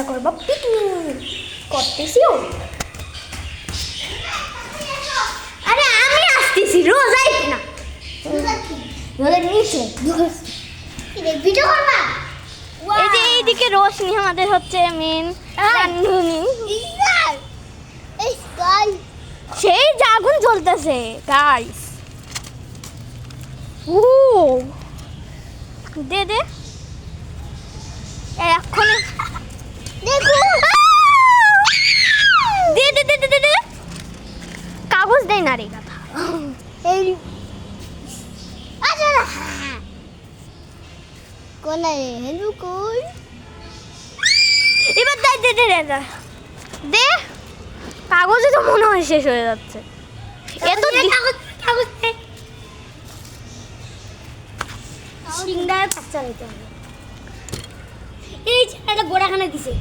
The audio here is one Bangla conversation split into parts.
মজা করবো, পিকনিক করতেছি। আরে আমি আসতেছি, রোজ আইস না। রোজের নিচে ভিডিও করবা। এই যে এইদিকে রোশনি আমাদের হচ্ছে মেন রান্ধুনি। সেই যে আগুন জ্বলতেছে গাইস। ও দে দে এখন দেখো, দে দে দে দে দে, কাগজ দেয় না রে কথা। এই আচ্ছা কোন হেলু কই এবার দে দে দে দে দে, কাগজে তো মনে হয় শেষ হয়ে যাচ্ছে। এত কাগজ কাগজ দে, সিংড়ার কাঁচা নিতে হবে। এই ছেলেটা গোড়াখানে দিছে।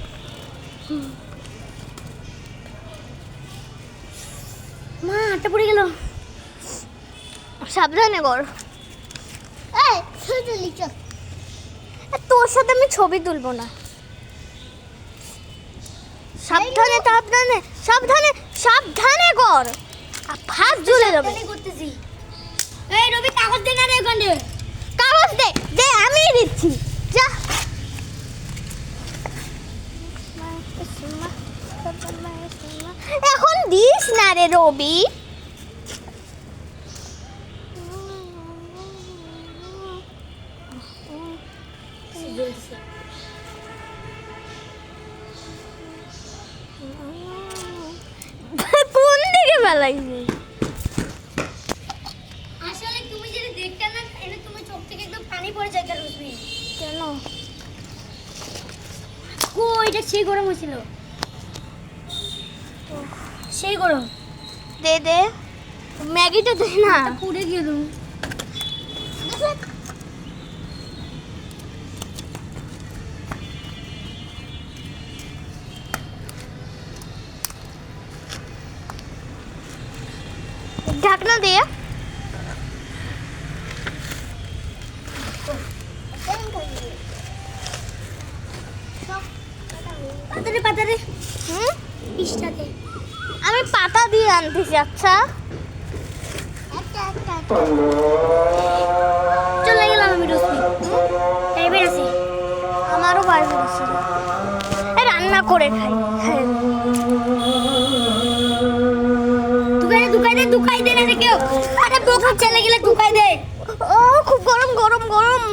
মা হাতটা পড়ে গেল, সাবধানে কর। তোর সাথে আমি ছবি তুলবো না। সাবধানে সাবধানে সাবধানে সাবধানে কর, ফাঁস জ্বলে যাবে। করতেছি। এই রবি কাগজ দে না রে, ওখানে কাগজ দে দে, আমি দিচ্ছি যা। এখন দিস না রে রবি। কোন দিকে ফেলাইছি? আসলে তুমি যদি দেখতে না, এটা তোমার চোখ থেকে একদম পানি পড়ে যায়। কেন? এটা সেই গরম হয়েছিল, সেই গরম। দে দে ম্যাগিটা দে না, পুড়ে গেল। ঢাকনা দিয়ে পাতারে পাতারে পিসটাতে আমি পাতা দিয়ে আনতেছি। আচ্ছা চলে গেলাম আমি। রশ্মি টাইপের আছে, আমারও বাইরে আছে, রান্না করে খাই। দুকাই দে দুকাই দে না রে কেউ। আরে বোকা চলে গেলে দুকাই দে। ও খুব গরম গরম গরম।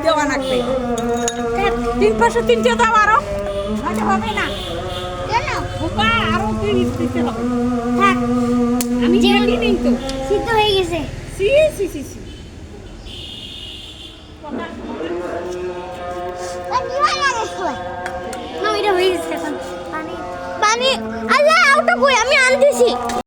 দেওয়া লাগবে, 3 দাও আরো, হবে না আরো 3 দিতে হবে। থাক আমি রেডি নেই তো, সিদ্ধ হয়ে গেছে। সি সি সি সি না এটা হয়ে গেছে। এখন পানি পানি, আল্লাহ আউটা কই, আমি আনতেছি।